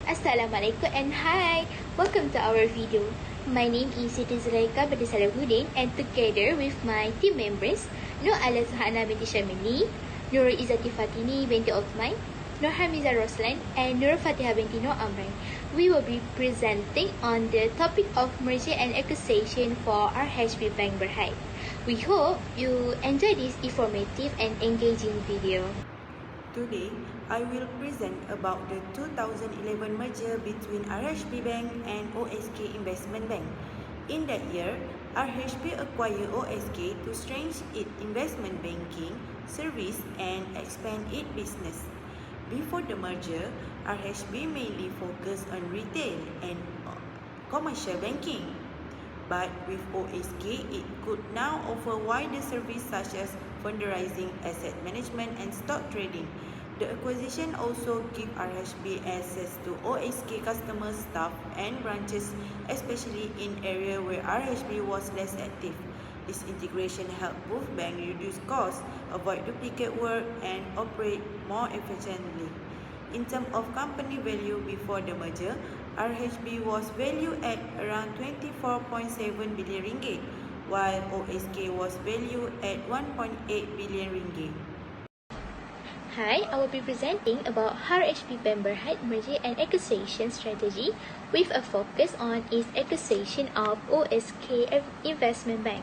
Assalamualaikum and hi! Welcome to our video. My name is Siti ZULAIKHA binti SALLEHUDDIN, and together with my team members NURUL SUHANA binti SYAMELI, NURUL IZZATI FATINI binti OTHMAN, HAMIZAH ROSLAN, and NURUL FATIHAH binti AMRAN. We will be presenting on the topic of merger and acquisition for RHB Bank Berhad. We hope you enjoy this informative and engaging video. Today, I will present about the 2011 merger between RHB Bank and OSK Investment Bank. In that year, RHB acquired OSK to strengthen its investment banking service and expand its business. Before the merger, RHB mainly focused on retail and commercial banking. But with OSK, it could now offer wider services such as fundraising, asset management, and stock trading. The acquisition also gives RHB access to OSK customers, staff, and branches, especially in areas where RHB was less active. This integration helped both banks reduce costs, avoid duplicate work, and operate more efficiently. In terms of company value before the merger, RHB was valued at around 24.7 billion ringgit, while OSK was valued at 1.8 billion ringgit. Hi, I will be presenting about RHB Bank Berhad merger and acquisition strategy with a focus on its acquisition of OSK Investment Bank.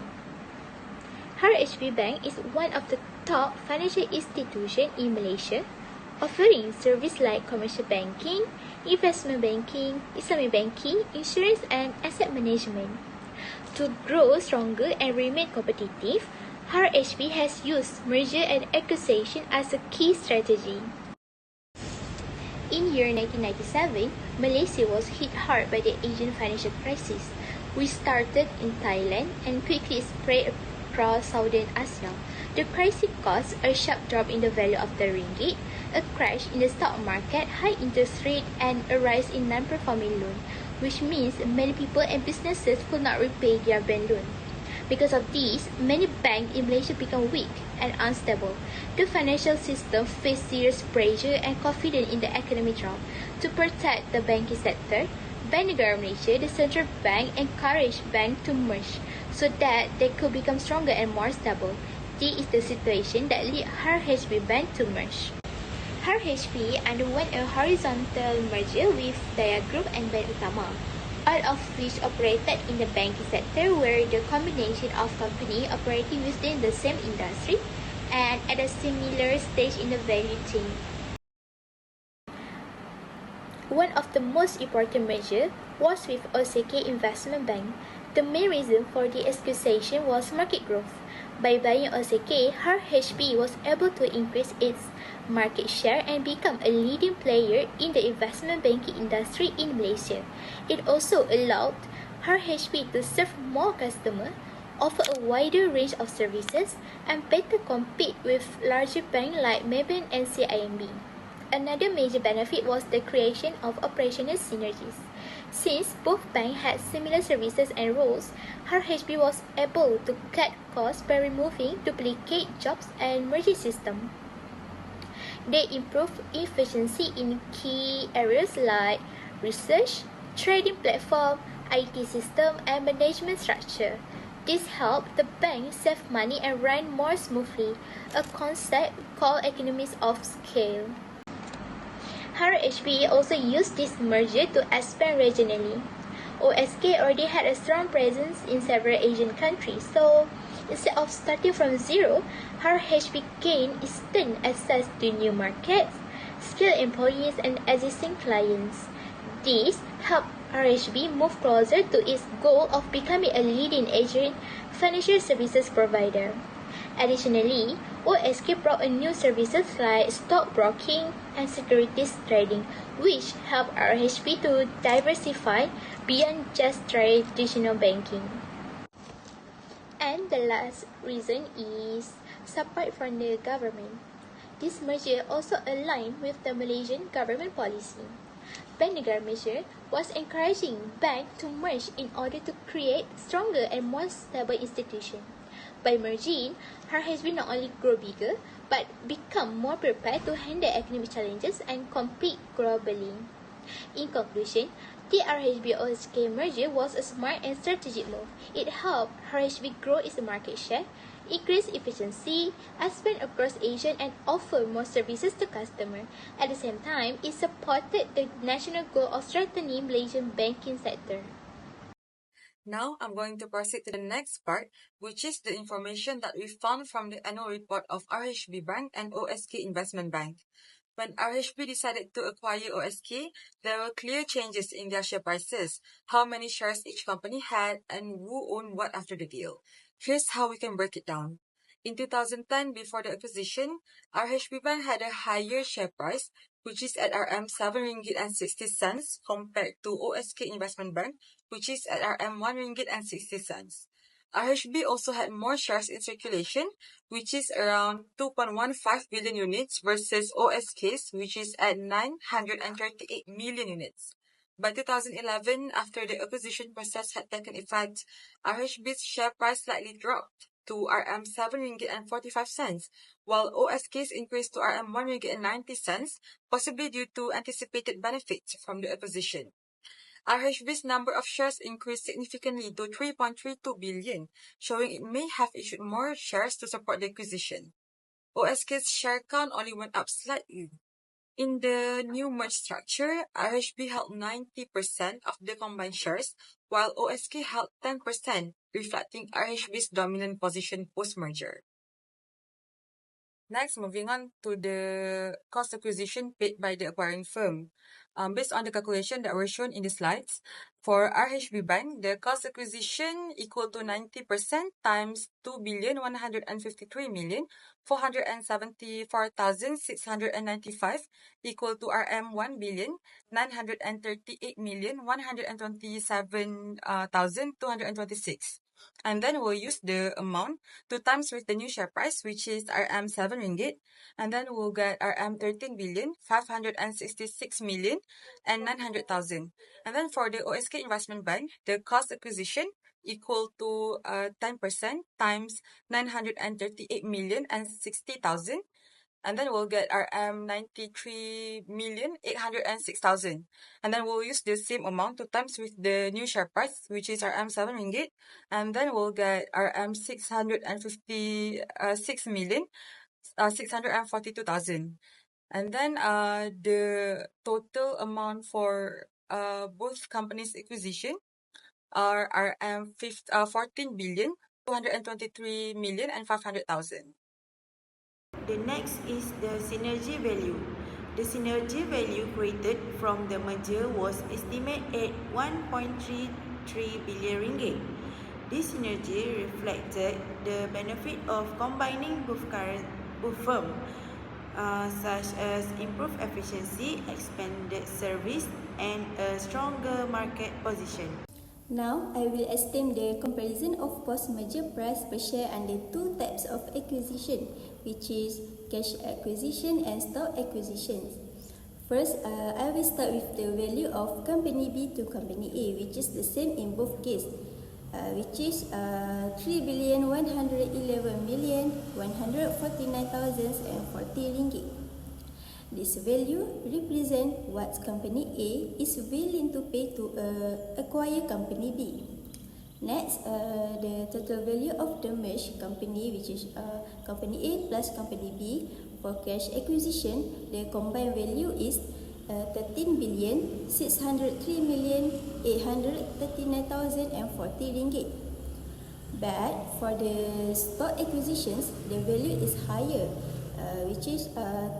RHB Bank is one of the top financial institutions in Malaysia, offering services like commercial banking, investment banking, Islamic banking, insurance, and asset management. To grow stronger and remain competitive, RHB has used merger and acquisition as a key strategy. In year 1997, Malaysia was hit hard by the Asian financial crisis, which started in Thailand and quickly spread across Southern Asia. The crisis caused a sharp drop in the value of the ringgit, a crash in the stock market, high interest rate, and a rise in non-performing loan, which means many people and businesses could not repay their bank loan. Because of this, many banks in Malaysia became weak and unstable. The financial system faced serious pressure and confidence in the economic drop. To protect the banking sector, Bank Negara Malaysia, the central bank, encouraged banks to merge so that they could become stronger and more stable. This is the situation that led RHB Bank to merge. RHB underwent a horizontal merger with Daya Group and Bank Utama, all of which operated in the banking sector, where the combination of companies operating within the same industry and at a similar stage in the value chain. One of the most important measures was with OSK Investment Bank. The main reason for the acquisition was market growth. By buying OSK, RHB was able to increase its market share and become a leading player in the investment banking industry in Malaysia. It also allowed RHB to serve more customers, offer a wider range of services, and better compete with larger banks like Maybank and CIMB. Another major benefit was the creation of operational synergies. Since both banks had similar services and roles, RHB was able to cut costs by removing duplicate jobs and merging systems. They improved efficiency in key areas like research, trading platform, IT system, and management structure. This helped the bank save money and run more smoothly, a concept called economies of scale. RHB also used this merger to expand regionally. OSK already had a strong presence in several Asian countries, so instead of starting from zero, RHB gained instant access to new markets, skilled employees, and existing clients. This helped RHB move closer to its goal of becoming a leading Asian financial services provider. Additionally, OSK brought in new services like stock broking and securities trading, which helped RHB to diversify beyond just traditional banking. And the last reason is support from the government. This merger also aligned with the Malaysian government policy. Bank Negara Malaysia was encouraging banks to merge in order to create stronger and more stable institutions. By merging, RHB not only grow bigger, but become more prepared to handle economic challenges and compete globally. In conclusion, the RHB-OSK merger was a smart and strategic move. It helped RHB grow its market share, increase efficiency, expand across Asia, and offer more services to customers. At the same time, it supported the national goal of strengthening Malaysian banking sector. Now, I'm going to proceed to the next part, which is the information that we found from the annual report of RHB Bank and OSK Investment Bank. When RHB decided to acquire OSK, there were clear changes in their share prices, how many shares each company had, and who owned what after the deal. Here's how we can break it down. In 2010, before the acquisition, RHB Bank had a higher share price, which is at RM 7.60 ringgit compared to OSK Investment Bank, which is at RM 1.60 ringgit. RHB also had more shares in circulation, which is around 2.15 billion units versus OSK's, which is at 938 million units. By 2011, after the acquisition process had taken effect, RHB's share price slightly dropped to RM 7.45 ringgit, while OSK's increased to RM 1.90 ringgit, possibly due to anticipated benefits from the acquisition. RHB's number of shares increased significantly to 3.32 billion, showing it may have issued more shares to support the acquisition. OSK's share count only went up slightly. In the new merged structure, RHB held 90% of the combined shares, while OSK held 10%, reflecting RHB's dominant position post-merger. Next, moving on to the cost acquisition paid by the acquiring firm. Based on the calculation that were shown in the slides, for RHB Bank, the cost acquisition equal to 90% times 2,153,474,695 equal to RM 1,938,127,226. And then we'll use the amount to times with the new share price, which is RM 7 ringgit, and then we'll get RM 13,566,900,000. And then for the OSK Investment Bank, the cost acquisition equal to 10% times 938,060,000. And then we'll get RM 93,806,000. And then we'll use the same amount to times with the new share price, which is RM 7 ringgit. And then we'll get RM 656,642,000. And then the total amount for both companies' acquisition are RM 14,223,500,000. The next is the synergy value. The synergy value created from the merger was estimated at 1.33 billion ringgit. This synergy reflected the benefit of combining both firms, such as improved efficiency, expanded service, and a stronger market position. Now, I will explain the comparison of post-merger price per share under two types of acquisition, which is cash acquisition and stock acquisitions. First, I will start with the value of Company B to Company A, which is the same in both cases, which is 3,111,149,040 ringgit. This value represents what Company A is willing to pay to acquire Company B. Next, the total value of the merged company, which is Company A plus Company B, for cash acquisition, the combined value is 13,603,839,040 ringgit. But for the stock acquisitions, the value is higher, which is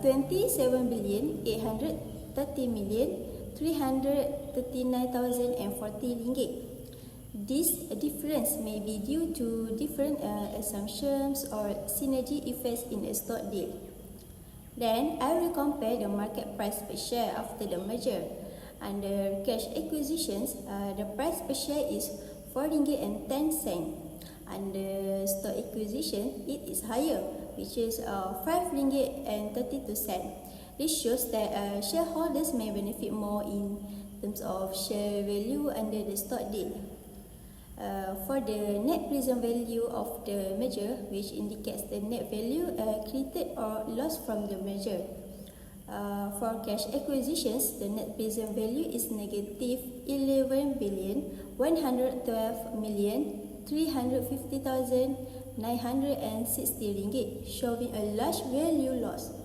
27,830,339,040 ringgit. This difference may be due to different assumptions or synergy effects in a stock deal. Then I will compare the market price per share after the merger. Under cash acquisitions, the price per share is 4 ringgit and 10 cents. Under stock acquisition, it is higher, which is 5 ringgit and 32 cents. This shows that shareholders may benefit more in terms of share value under the stock deal. For the net present value of the merger, which indicates the net value created or lost from the merger, For cash acquisitions, the net present value is negative 11,112,350,960 ringgit, showing a large value loss.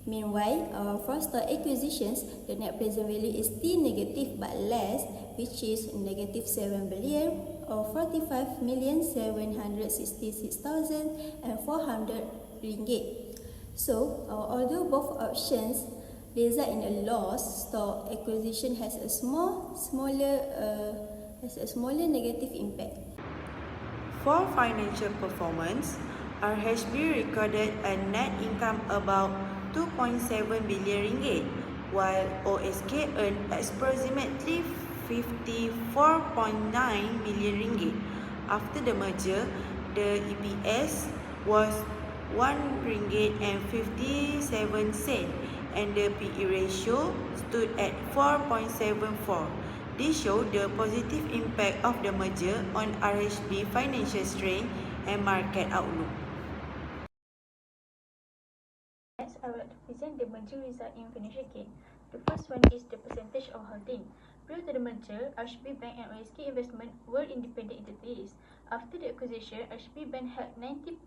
Meanwhile, for stock acquisitions, the net present value is still negative but less, which is negative 7 billion or 45,766,400 ringgit. So, although both options result in a loss, stock acquisition has a smaller negative impact. For financial performance, RHB recorded a net income about 2.7 billion ringgit, while OSK earned approximately 54.9 billion ringgit. After the merger, the EPS was 1 ringgit and 57 cents, and the PE ratio stood at 4.74. This showed the positive impact of the merger on RHB financial strength and market outlook. Next, I would like to present the merger result in financial gain. The first one is the percentage of holding. Prior to the merger, RHB Bank and OSK Investment were independent entities. After the acquisition, RHB Bank had 90%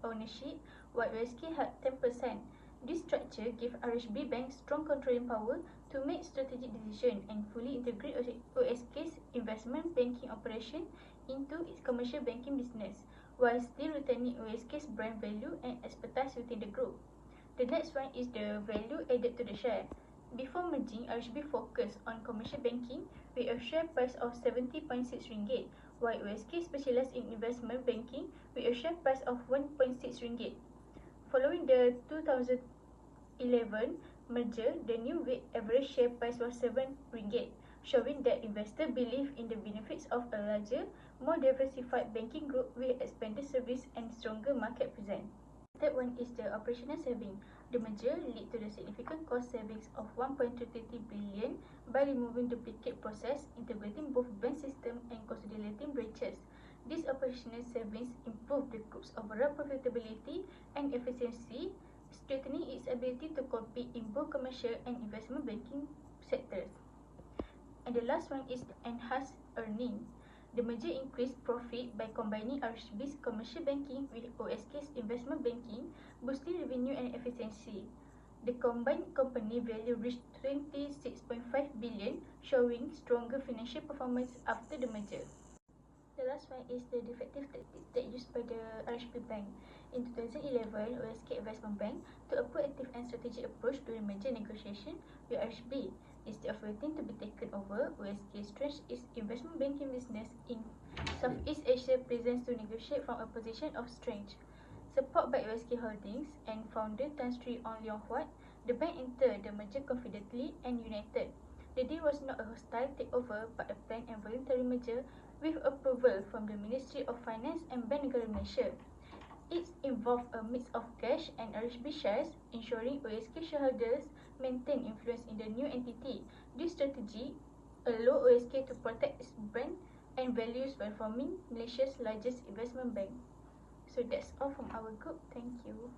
ownership, while OSK had 10%. This structure gave RHB Bank strong controlling power to make strategic decisions and fully integrate OSK's investment banking operation into its commercial banking business, while still retaining OSK's brand value and expertise within the group. The next one is the value added to the share. Before merging, RHB focused on commercial banking with a share price of 70.6 ringgit, while OSK specialized in investment banking with a share price of 1.6 ringgit. Following the 2011 merger, the new weighted average share price was 7 ringgit, showing that investors believe in the benefits of a larger, more diversified banking group with expanded service and stronger market presence. The third one is the operational saving. The merger led to the significant cost savings of 1.23 billion by removing duplicate process, integrating both bank system and consolidating branches. These operational savings improved the group's overall profitability and efficiency, strengthening its ability to compete in both commercial and investment banking sectors. And the last one is the enhanced earning. The merger increased profit by combining RHB's commercial banking with OSK's investment banking, boosting revenue and efficiency. The combined company value reached 26.5 billion, showing stronger financial performance after the merger. The last one is the defective tactics that used by the RHB Bank. In 2011, OSK Investment Bank took a proactive and strategic approach during merger negotiation with RHB. Instead of waiting to be taken over, OSK stretched its investment banking business in Southeast Asia presence to negotiate from a position of strength. Supported by OSK Holdings and founder Tan Sri Ong Leong Huat, the bank entered the merger confidently and united. The deal was not a hostile takeover but a planned and voluntary merger with approval from the Ministry of Finance and Bank Negara Malaysia. It involved a mix of cash and RHB shares, ensuring OSK shareholders maintain influence in the new entity. This strategy allowed OSK to protect its brand and values while forming Malaysia's largest investment bank. So that's all from our group. Thank you.